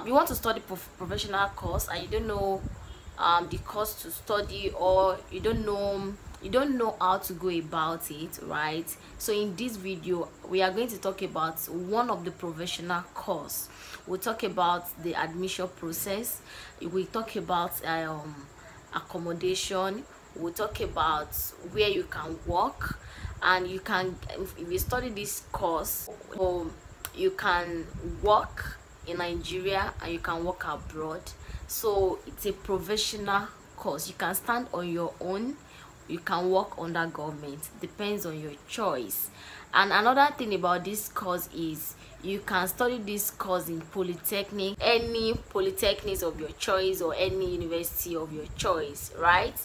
you want to study professional course and you don't know the course to study, or you don't know how to go about it, right? So in this video we are going to talk about one of the professional course. We'll talk about the admission process, we talk about accommodation, we'll talk about where you can work, and you can, if you study this course, you can work in Nigeria and you can work abroad. So it's a professional course. You can stand on your own, you can work under government, depends on your choice. And another thing about this course is you can study this course in polytechnic, any polytechnics of your choice or any university of your choice, right?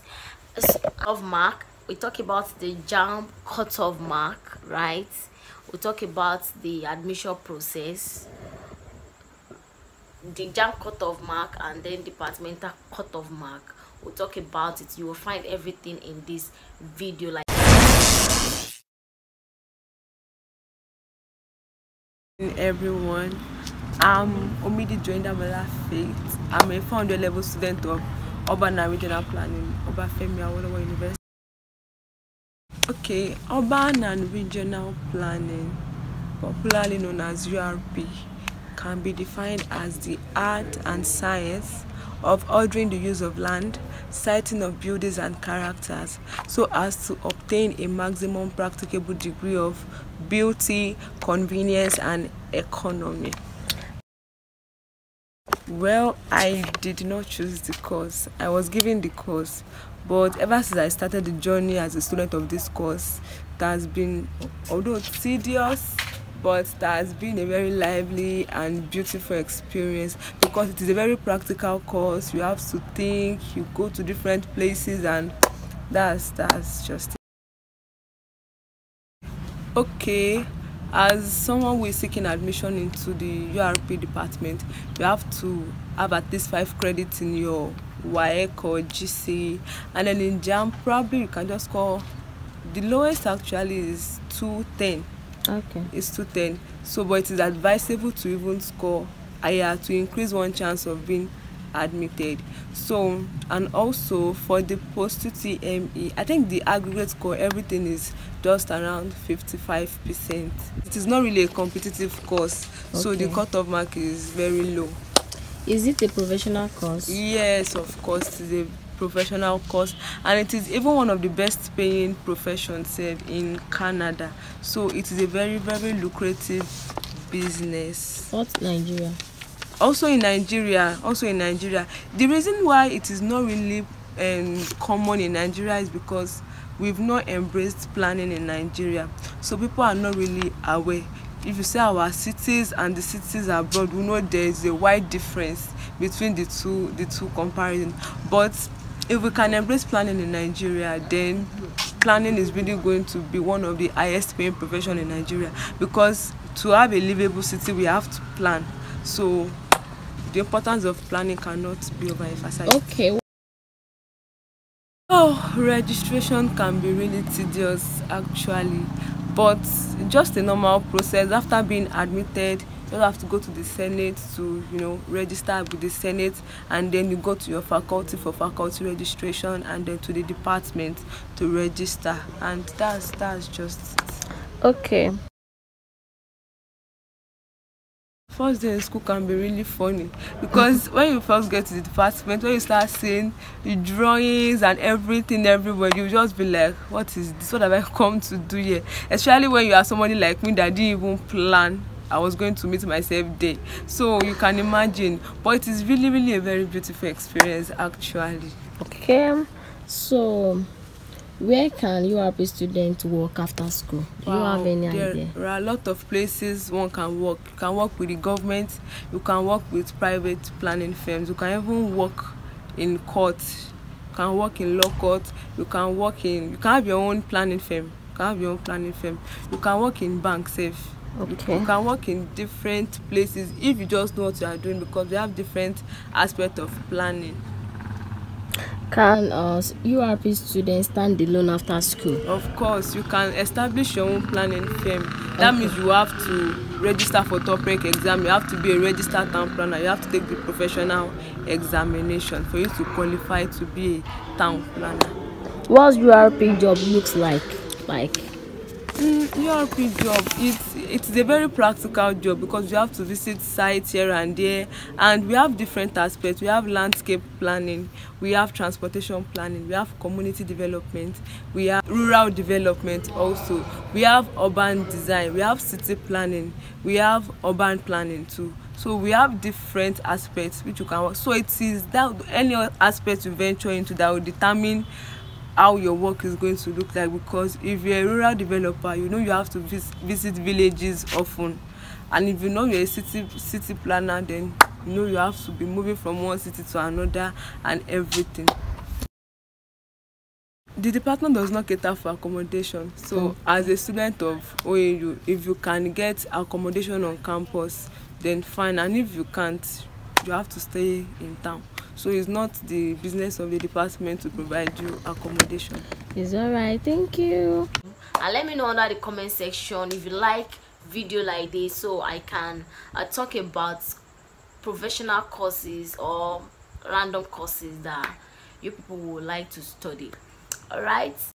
Of mark, we talk about the JAMB cutoff mark, right? We talk about the admission process, the JAMB cutoff mark, and then departmental cutoff mark. We'll talk about it. You will find everything in this video. Like everyone, I'm Omidi Joindamola Faith. I'm a 400 level student of Urban and Regional Planning, Obafemi Awolowo University. Okay, Urban and Regional Planning, popularly known as URP, can be defined as the art and science of ordering the use of land, siting of buildings and characters, so as to obtain a maximum practicable degree of beauty, convenience and economy. Well, I did not choose the course. I was given the course, but ever since I started the journey as a student of this course, it has been, although tedious, but that has been a very lively and beautiful experience, because it is a very practical course. You have to think, you go to different places, and that's just it. Okay, as someone who is seeking admission into the URP department, you have to have at least 5 credits in your WAEC or GC, and then in JAMB probably you can just score, the lowest actually is 210. okay, It's 210. So but it is advisable to even score higher to increase one chance of being admitted. So, and also for the post 2 TME, I think the aggregate score, everything is just around 55%. It is not really a competitive course, okay. So the cutoff mark is very low. Is it a professional course? Yes, of course, it is a professional course, and it is even one of the best paying professions in Canada. So it is a very, very lucrative business. What Nigeria? Also in Nigeria. The reason why it is not really common in Nigeria is because we've not embraced planning in Nigeria. So people are not really aware. If you say our cities and the cities abroad, we know there is a wide difference between the two comparisons. But if we can embrace planning in Nigeria, then planning is really going to be one of the highest paying professions in Nigeria, because to have a livable city we have to plan. So the importance of planning cannot be overemphasized. Okay. Oh, registration can be really tedious actually, but just a normal process. After being admitted, you have to go to the Senate to, register with the Senate, and then you go to your faculty for faculty registration, and then to the department to register, and that's just it. Okay. First day in school can be really funny, because when you first get to the department, when you start seeing the drawings and everything everywhere, you just be like, what is this? What have I come to do here? Especially when you are somebody like me that didn't even plan I was going to meet myself there. So you can imagine, but it is really, really a very beautiful experience actually. Okay, so where can URP students work after school? Do you have any idea? There are a lot of places one can work. You can work with the government, you can work with private planning firms, you can even work in court, you can work in law court, you can have your own planning firm, you can work in bank safe. Okay. You can work in different places if you just know what you are doing, because we have different aspects of planning. Can URP students stand alone after school? Of course, you can establish your own planning firm. That Okay. means you have to register for TOPREC exam, you have to be a registered town planner, you have to take the professional examination for you to qualify to be a town planner. What's URP job looks like? ERP job, it's a very practical job because you have to visit sites here and there, and we have different aspects. We have landscape planning, we have transportation planning, we have community development, we have rural development also, we have urban design, we have city planning, we have urban planning too. So we have different aspects which you can work. So it is that any aspect you venture into that will determine how your work is going to look like, because if you're a rural developer, you know you have to visit villages often, and if you know you're a city planner, then you know you have to be moving from one city to another and everything. The department does not cater for accommodation, so as a student of OAU, if you can get accommodation on campus, then fine, and if you can't, you have to stay in town. So it's not the business of the department to provide you accommodation. It's all right. Thank you. And let me know under the comment section if you like video like this, so I can talk about professional courses or random courses that you people would like to study. All right.